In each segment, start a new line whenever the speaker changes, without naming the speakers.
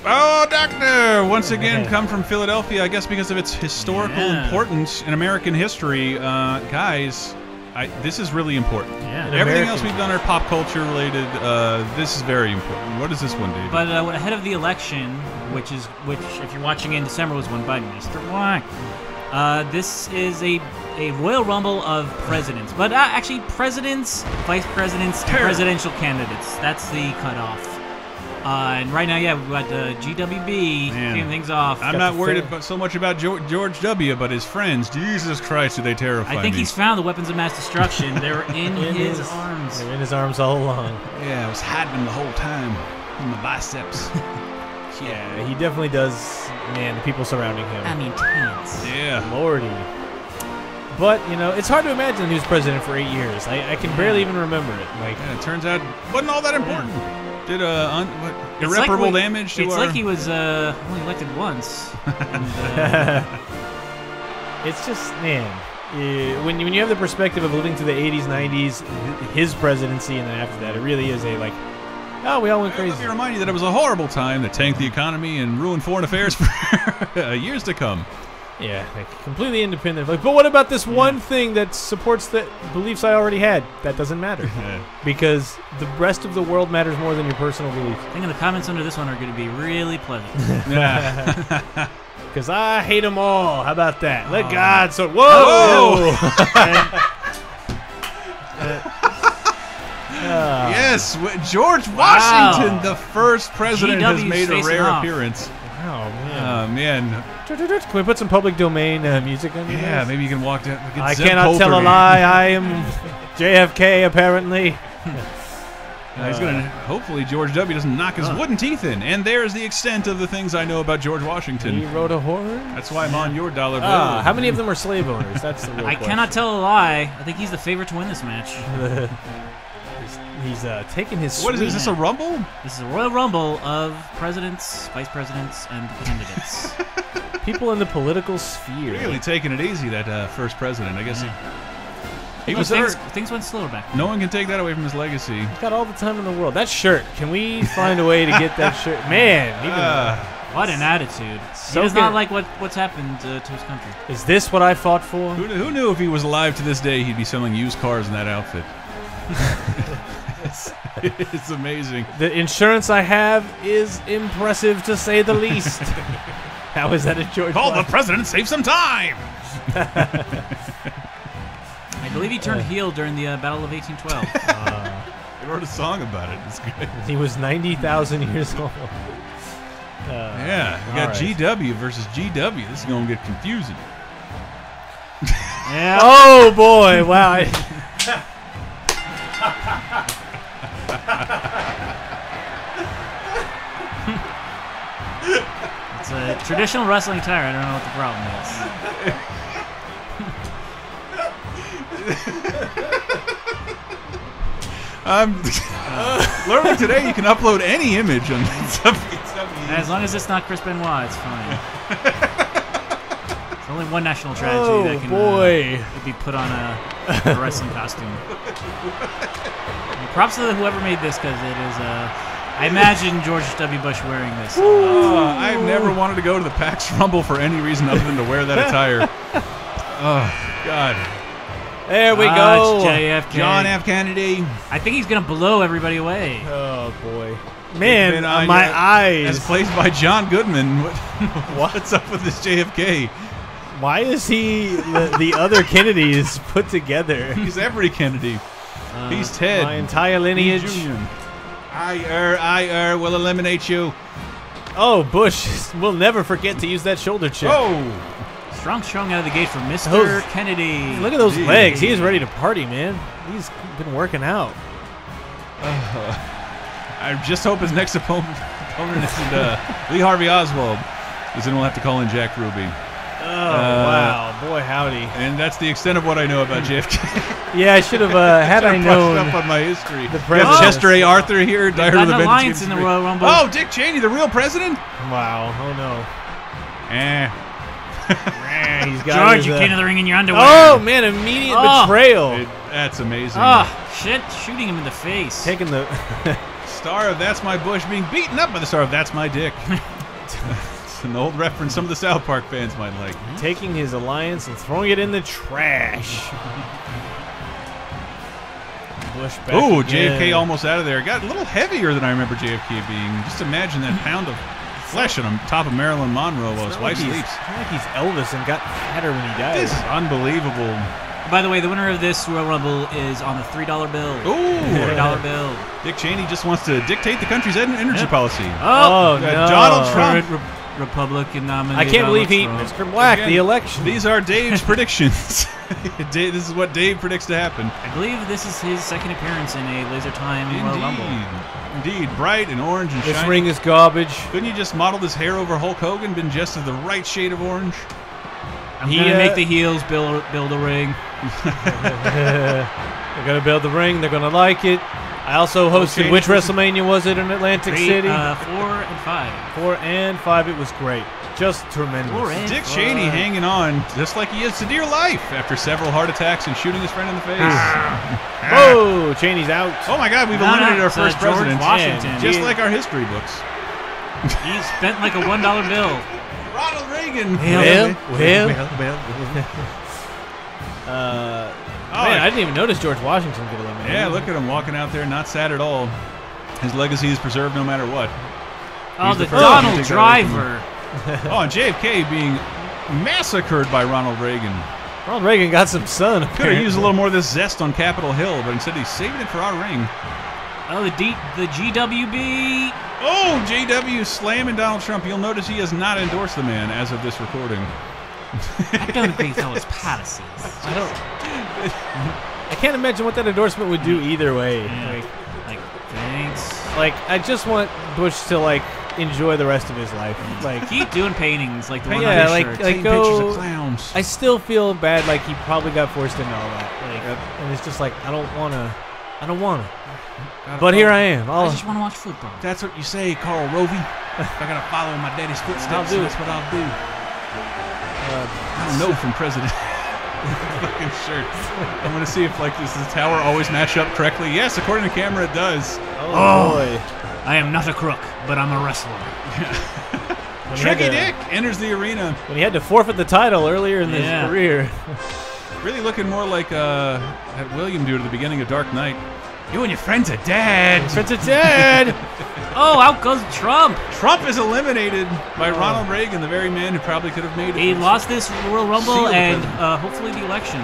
Oh, Doctor! Once again, come from Philadelphia, I guess because of its historical importance in American history. Guys, this is really important.
Yeah.
Everything else we've done are pop culture related. This is very important. What is this one, David?
But ahead of the election, which if you're watching in December was won by Mr. Black. This is a Royal Rumble of presidents, but actually presidents, vice presidents, and presidential candidates. That's the cutoff. And right now, we've got GWB kicking things off.
I'm not worried so much about George W., but his friends. Jesus Christ, do they terrify me.
I think he's found the weapons of mass destruction. They're in his arms.
They're in his arms all along.
Yeah, I was hiding them the whole time in my biceps.
Yeah, he definitely does. Man, the people surrounding him.
I mean, tense.
Yeah.
Lordy. But, you know, it's hard to imagine that he was president for 8 years. I can barely even remember it. Like,
it turns out it wasn't all that important. Did irreparable damage to
It's like he was only elected once. And,
it's just, man, when you have the perspective of living through the 80s, 90s, his presidency, and then after that, it really is a, like, oh, we all went crazy.
Let me remind you that it was a horrible time that tanked the economy and ruined foreign affairs for years to come.
Yeah, like completely independent. Like, but what about this one thing that supports the beliefs I already had? That doesn't matter. Because the rest of the world matters more than your personal beliefs.
I think the comments under this one are going to be really pleasant.
Because I hate them all. How about that? Let God so... Whoa!
Yes, George Washington, the first president, has made a rare appearance.
Oh, man.
Oh, man.
Can we put some public domain music on you?
Yeah, maybe you can walk down.
I cannot tell a lie. I am JFK, apparently.
He's gonna. Hopefully, George W. doesn't knock his wooden teeth in. And there's the extent of the things I know about George Washington.
He wrote a horror.
That's why I'm on your dollar bill.
How many of them are slave owners? That's the real
I
question.
cannot tell a lie. I think he's the favorite to win this match.
He's taking his.
What is this? Is this a rumble?
This is a Royal Rumble of presidents, vice presidents, and candidates.
People in the political sphere.
Really taking it easy, that first president. I guess he was
things went slower back.
No one can take that away from his legacy.
He's got all the time in the world. That shirt. Can we find a way to get that shirt? Man,
what an attitude. He does not like what's happened to his country.
Is this what I fought for?
Who knew if he was alive to this day, he'd be selling used cars in that outfit? It's amazing.
The insurance I have is impressive, to say the least. How is that a George?
Call the president, save some time.
I believe he turned heel during the Battle of 1812.
They wrote a song about it. It's good.
He was 90,000 years old.
Yeah, we got GW versus GW. This is going to get confusing.
Yeah. Oh boy! Wow.
It's a traditional wrestling attire. I don't know what the problem
is. Learning today you can upload any image on
as long as it's not Chris Benoit, it's fine. There's only one national tragedy that can be put on a wrestling costume. And props to whoever made this, because it is I imagine George W. Bush wearing this.
I've never wanted to go to the PAX Rumble for any reason other than to wear that attire. Oh, God.
There we go.
It's JFK.
John F. Kennedy.
I think he's going to blow everybody away.
Oh, boy. Man, my eyes.
As played by John Goodman. What's up with this JFK?
Why is he the other Kennedys put together?
He's every Kennedy. He's Ted.
My entire lineage.
I will eliminate you.
Oh, Bush will never forget to use that shoulder check.
Oh.
Strong out of the gate for Mr. Kennedy.
Look at those legs. He is ready to party, man. He's been working out.
I just hope his next opponent isn't Lee Harvey Oswald, because then we'll have to call in Jack Ruby.
Oh, wow. Boy, howdy.
And that's the extent of what I know about JFK.
Yeah, I should have, had I known.
Up on my history.
The
we have Chester A. Arthur here.
Got an alliance in the Royal Rumble.
Oh, Dick Cheney, the real president?
Wow. Oh, no.
He's got George, you came to the ring in your underwear.
Oh, man, immediate betrayal.
That's amazing.
Oh, shit, shooting him in the face.
Taking the...
star of That's My Bush being beaten up by the star of That's My Dick. It's an old reference some of the South Park fans might like.
Taking his alliance and throwing it in the trash. Bush back
Ooh,
again.
JFK almost out of there. Got a little heavier than I remember JFK being. Just imagine that pound of flesh on top of Marilyn Monroe while his wife sleeps.
It's not like he's Elvis and got fatter when he died.
This is unbelievable.
By the way, the winner of this Royal Rumble is on the $3 bill.
Ooh.
$3 bill.
Dick Cheney just wants to dictate the country's energy policy.
Oh, no.
Donald Trump.
Republican nominee.
I can't believe
Donald Trump.
Mr. Black,
Again,
the election.
These are Dave's predictions. This is what Dave predicts to happen.
I believe this is his second appearance in a Laser Time Royal Rumble.
Indeed, bright and orange and
This
shiny.
ring is garbage.
Couldn't you just model this hair over Hulk Hogan? Been just of the right shade of orange?
I'm gonna make the heels build a ring.
They're gonna build the ring. They're gonna like it. I also hosted.
Okay.
Which WrestleMania was it in Atlantic City?
4 and 5.
4 and 5. It was great. Just tremendous.
4 and
Dick
5.
Cheney hanging on just like he is to dear life after several heart attacks and shooting his friend in the face.
Oh, Cheney's out.
Oh my God, we've
No,
eliminated
no,
our
it's,
first
George
president.
Washington.
Just like our history books.
He spent like a $1 bill.
Ronald Reagan.
Man, I didn't even notice George Washington get eliminated.
Yeah, look at him walking out there, not sad at all. His legacy is preserved no matter what.
Oh,
He's
the
the first one to
Donald
take that away from
Driver.
Oh, and JFK being massacred by Ronald Reagan.
Ronald Reagan got some sun.
Could have used a little more of this zest on Capitol Hill, but instead he's saving it for our ring.
Oh, the GWB.
Oh, JW slamming Donald Trump. You'll notice he has not endorsed the man as of this recording.
I don't agree with all his policies.
I can't imagine what that endorsement would do either way.
Yeah. Like, thanks.
Like, I just want Bush to like enjoy the rest of his life. Like,
Keep doing paintings like the one
yeah,
on
like,
his shirt.
Taking
go.
pictures of clowns.
I still feel bad. Like he probably got forced into all that. Like, and it's just like I don't wanna. But here I am.
I just want to watch football.
That's what you say, Carl Rovey. If I gotta follow in my daddy's footsteps,
I'll do it.
that's what I'll do. I don't know from President. Fucking shirt. I'm gonna see if like this tower always match up correctly. Yes, according to camera, it does.
Oh boy.
I am not a crook, but I'm a wrestler.
Tricky Dick enters the arena.
When he had to forfeit the title earlier in his
Yeah.
career.
Really looking more like had William do at the beginning of Dark Knight. You and your friends are dead.
Prince of Dead.
Oh, out goes Trump.
Trump is eliminated by Ronald Reagan, the very man who probably could have made it.
He lost this Royal Rumble
Seal the
and
president.
hopefully the election.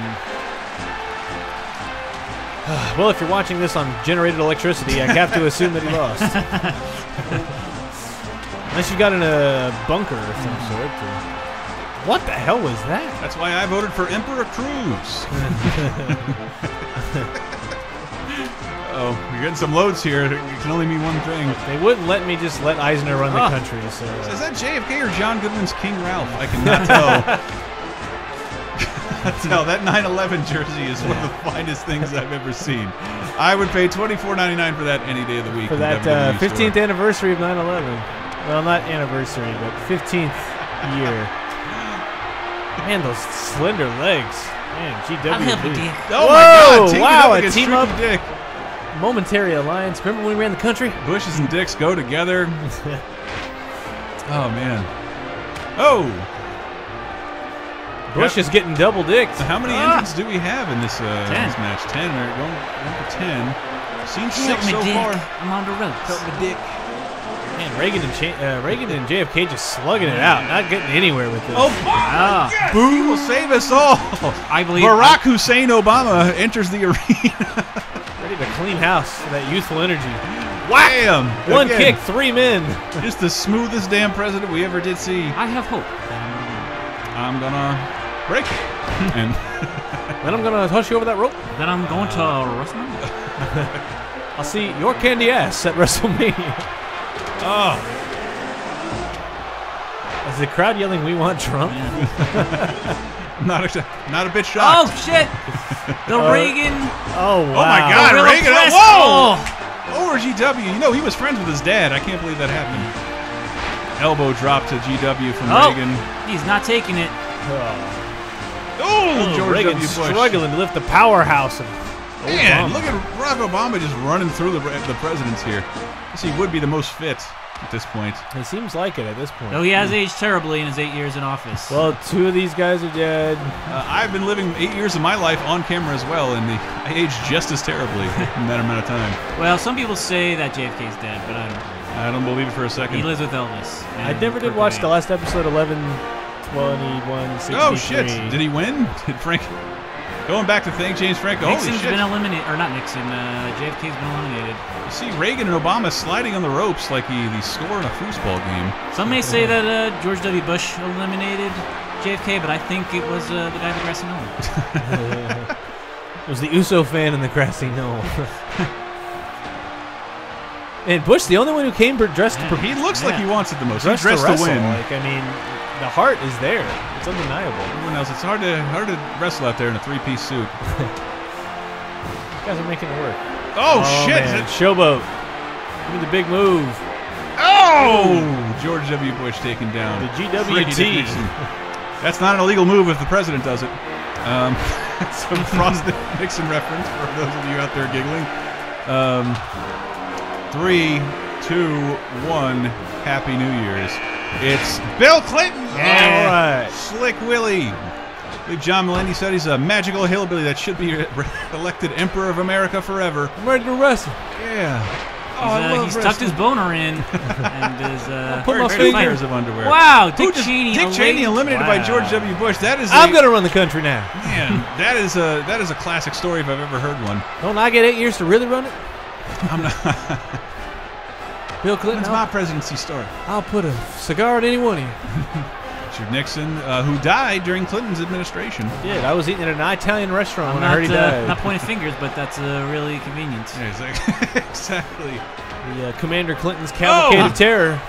Well, if you're watching this on generated electricity, I have to assume that he lost. Unless you got in a bunker of some sort. What the hell was that?
That's why I voted for Emperor Cruz. Oh, you're getting some loads here. It can only mean one thing.
They wouldn't let me just let Eisner run the country. So
Is that JFK or John Goodwin's King Ralph? I cannot tell. No, that 9/11 jersey is one of the finest things I've ever seen. I would pay $24.99 for that any day of the week.
for
in
that
WWE
15th
store.
anniversary of 9/11. Well, not anniversary, but 15th year. Man, those slender legs. Man, GW.
I'll help you, Dick.
Oh
Whoa,
my God! Teaming
wow,
up
a
against
team
Tricky
up.
Dick.
Momentary alliance. Remember when we ran the country?
Bushes and dicks go together. Oh man. Oh.
Bush is getting double dicked.
So how many entrants do we have in this, this match? 10. We're going for 10. Seen 6 so far.
I'm on the ropes.
Help me, Dick.
Man, Reagan and JFK just slugging it out, not getting anywhere with this.
Oh,
Ah.
He will save us all.
I believe
Barack Hussein Obama enters the arena.
Ready to clean house with that youthful energy.
Wham!
One
Again,
kick, 3 men.
Just the smoothest damn president we ever did see.
I have hope.
I'm gonna break it. And
Then I'm gonna toss you over that rope.
Then I'm going to WrestleMania.
I'll see your candy ass at WrestleMania.
oh,
Is the crowd yelling, "We want Trump"?
not a bit shocked.
Oh shit! The Reagan.
Oh wow!
Oh my God,
Gorilla
Reagan!
press.
Whoa! Over GW. You know he was friends with his dad. I can't believe that happened. Elbow drop to GW from Reagan.
He's not taking it.
Oh, George
Reagan
W. Bush.
struggling to lift the powerhouse of
Man, look at Barack Obama just running through the presidents here. I guess he would be the most fit at this point.
It seems like it at this point.
Though he has aged terribly in his 8 years in office.
Well, 2 of these guys are dead.
I've been living 8 years of my life on camera as well, and I aged just as terribly in that amount of time.
Well, some people say that JFK's dead, but I don't know.
I don't believe it for a second.
He lives with Elvis.
I never did watch the last episode, 11/21/63.
Oh, shit. Did he win? Did Frank... Going back to thank James Franco.
Nixon's been eliminated, or not Nixon, JFK's been eliminated.
You see Reagan and Obama sliding on the ropes like the score in a foosball game.
Some may say that George W. Bush eliminated JFK, but I think it was the guy in the grassy knoll.
It was the Uso fan in the grassy knoll. And Bush, the only one who came dressed to
He looks like he wants it the most. He's
dressed
dressed to win.
Like, I mean, the heart is there. It's undeniable.
Everyone else, it's hard to wrestle out there in a 3-piece suit.
You guys are making it work.
Oh shit!
Man. Showboat. Give me the big move.
Oh! George W. Bush taken down.
The GWT.
That's not an illegal move if the president does it. Some Frosted Nixon reference for those of you out there giggling. 3, 2, 1. Happy New Year's. It's Bill Clinton.
Yeah. All right.
Slick Willie. I believe John Mulaney said he's a magical hillbilly that should be elected Emperor of America forever.
I'm ready to wrestle.
Yeah.
He's tucked his boner in and is
put my
fingers of underwear.
Wow, Dick Cheney.
Dick Cheney eliminated by George W. Bush. That is.
I'm gonna run the country now.
Man, that is a classic story if I've ever heard one.
Don't I get 8 years to really run it?
I'm not.
Bill Clinton.
It's my presidency story.
I'll put a cigar in any one of you.
Richard Nixon, who died during Clinton's administration.
Yeah, I was eating at an Italian restaurant when I heard he died.
Not pointing fingers, but that's really convenient.
Yeah, exactly.
The Commander Clinton's cavalcade of terror.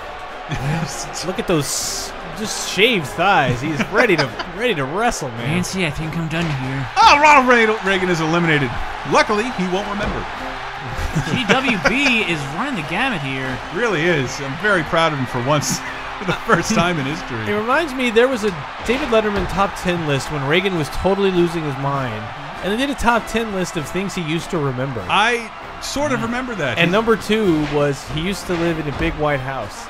Look at those just shaved thighs. He's ready to wrestle, man.
Nancy, I think I'm done here.
Oh, Ronald Reagan is eliminated. Luckily, he won't remember.
GWB is running the gamut here.
Really is. I'm very proud of him for once. For the first time in history.
It reminds me, there was a David Letterman top 10 list when Reagan was totally losing his mind. And they did a top 10 list of things he used to remember.
I sort of remember that.
And number 2 was he used to live in a big white house.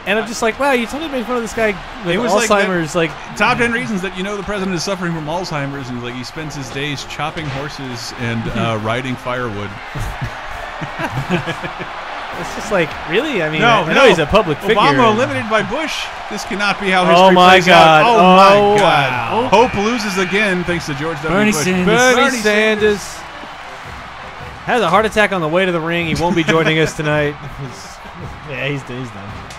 And I'm just like, wow, you totally made fun of this guy with Alzheimer's. Like
top 10 reasons that the president is suffering from Alzheimer's, and he spends his days chopping horses and riding firewood.
It's just like, really? I mean, I know he's a public figure.
Obama eliminated by Bush. This cannot be how history
plays
out. Oh, my God.
Wow.
Hope loses again thanks to George W. Bush.
Bernie Sanders has a heart attack on the way to the ring. He won't be joining us tonight. He's done.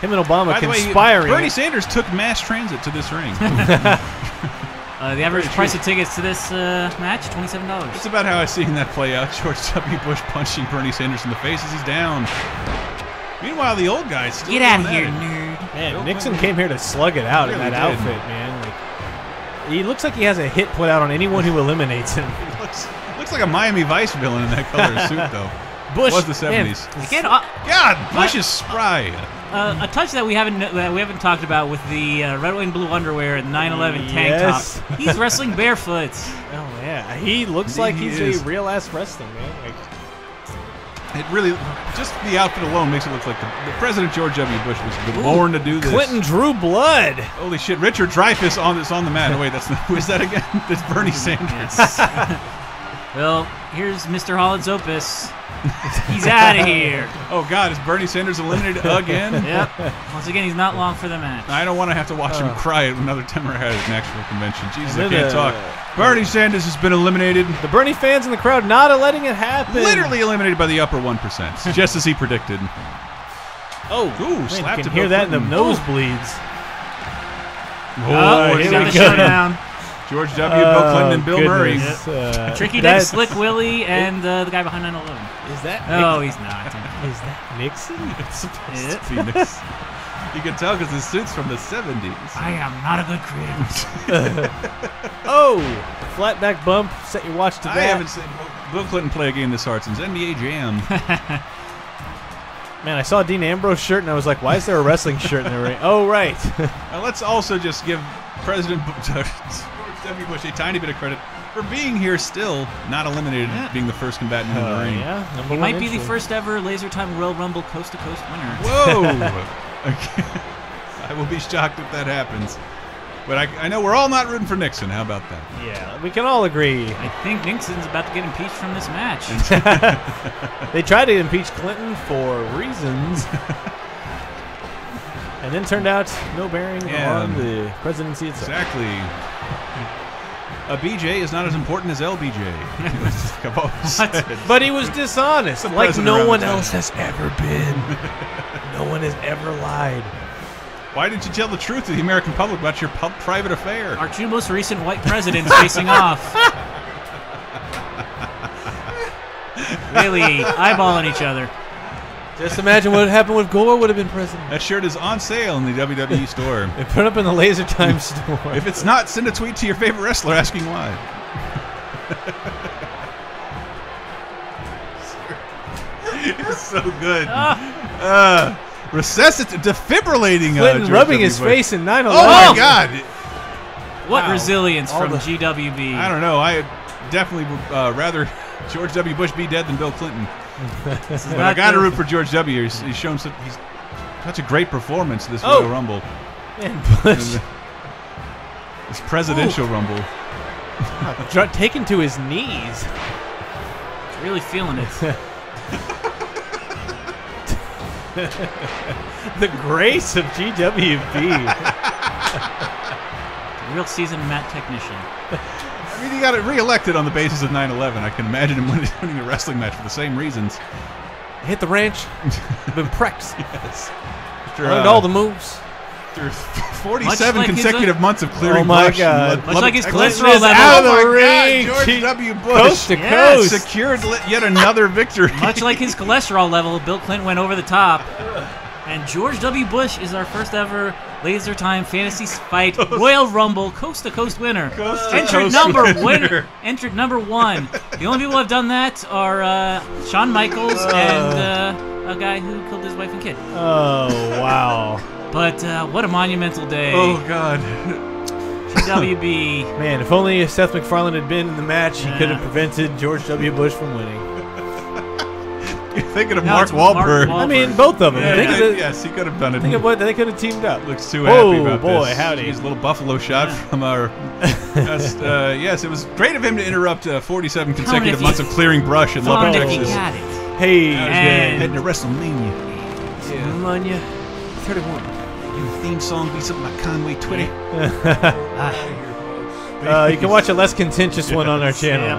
Him and Obama conspiring.
Bernie Sanders took mass transit to this ring.
The average price of tickets to this match, $27.
It's about how I've seen that play out. George W. Bush punching Bernie Sanders in the face as he's down. Meanwhile, the old guy's still
get out of here, nerd.
Man, Nixon came here to slug it out in that outfit, man. Like, he looks like he has a hit put out on anyone who eliminates him.
He looks like a Miami Vice villain in that color suit, though.
Bush
was the 70s. God, Bush is spry.
A touch that we haven't talked about with the red, white, and blue underwear and 9/11 tank top. He's wrestling barefoot.
Oh yeah, he looks like he's a real ass wrestling man. Like,
it really, just the outfit alone makes it look like the President George W. Bush was born to do this.
Clinton drew blood.
Holy shit, Richard Dreyfuss on the mat. Oh, wait, who is that again? That's Bernie Sanders.
Well, here's Mr. Holland's Opus. He's out of here.
Oh, God, is Bernie Sanders eliminated again?
Yep. Once again, he's not long for the match.
I don't want to have to watch him cry at another Democratic National Convention. Jesus, I can't talk. Bernie Sanders has been eliminated.
The Bernie fans in the crowd not letting it happen.
Literally eliminated by the upper 1%, just as he predicted.
Oh,
ooh, slapped
you can hear that in the nosebleeds.
Oh, he's got the showdown.
George W., Bill Clinton, and Bill Murray.
Tricky Dick, Slick Willie, and the guy behind 9/11.
Is that?
Oh, he's not.
Is that Nixon?
It's supposed to be Nixon. You can tell because his suit's from the 70s.
I am not a good creator.
Oh, flat back bump. Set your watch to that.
I haven't seen Bill Clinton play a game this hard since NBA Jam.
Man, I saw a Dean Ambrose shirt and I was like, why is there a wrestling shirt in the ring? Oh, right.
Let's also just give President George W. Bush a tiny bit of credit for being here still, not eliminated, being the first combatant in the ring.
Yeah,
He might be the first ever Laser Time Royal Rumble Coast to Coast winner.
Whoa! Okay. I will be shocked if that happens. But I know we're all not rooting for Nixon. How about that?
Yeah, we can all agree.
I think Nixon's about to get impeached from this match.
They tried to impeach Clinton for reasons. And then turned out no bearing on the presidency itself.
Exactly. A BJ is not as important as LBJ. I've always said.
But he was dishonest, like
president
no
around
one
the time.
else has ever been. No one has ever lied.
Why didn't you tell the truth to the American public about your private affair?
Our two most recent white presidents facing off. Really eyeballing each other.
Just imagine what happened if Gore would have been president.
That shirt is on sale in the WWE store.
They put it up in the Laser Time store.
If it's not, send a tweet to your favorite wrestler asking why. It's so good. Defibrillating.
Clinton
George
rubbing
W.
his
Bush.
face in 9/11.
Oh my God!
What
Wow.
resilience
All
from
the-
GWB.
I don't know. I definitely would rather George W. Bush be dead than Bill Clinton.
This is
But I
not
got to
the-
root for George W. He's shown such a great performance this Royal Rumble.
Man, Bush
This presidential Rumble.
taken to his knees.
Really feeling it.
The grace of GWB.
Real seasoned mat technician.
I mean, he got reelected on the basis of 9/11. I can imagine him winning a wrestling match for the same reasons.
Hit the ranch. Been prepped.
Yes.
Learned all the moves.
After 47
like his
consecutive months of clearing
Oh my
brush.
God.
Much like his
Clinton
cholesterol
is
level.
out of the
Oh my
ring.
God, George W. Bush.
Coast to
Yes.
coast.
Secured yet another victory.
Much like his cholesterol level, Bill Clinton went over the top. And George W. Bush is our first ever Laser Time Fantasy Fight Royal Rumble Coast to Coast winner.
Coast to
Entered
coast
number
winner.
Entered number 1. The only people who have done that are Shawn Michaels and a guy who killed his wife and kid.
Oh, wow.
But what a monumental day.
Oh God.
GWB.
Man, if only Seth MacFarlane had been in the match, he
Yeah.
could have prevented George W. Bush from winning.
You're thinking of
No,
Mark
it's Mark
Wahlberg.
Wahlberg.
I mean, both of them.
Yeah,
think of it.
yes, he could have done it.
Think of what they could have teamed up.
Looks too
Whoa,
happy about
boy,
this.
howdy.
His little buffalo shot from our. Yes, it was great of him to interrupt 47 consecutive
if
months
he-
of clearing brush in
Found
Lubbock,
if he
Texas.
got it.
Hey,
And-
Heading to WrestleMania.
Mania 31.
Your theme song be something like Conway Twitty.
You can watch a less contentious one on our channel.
Yeah.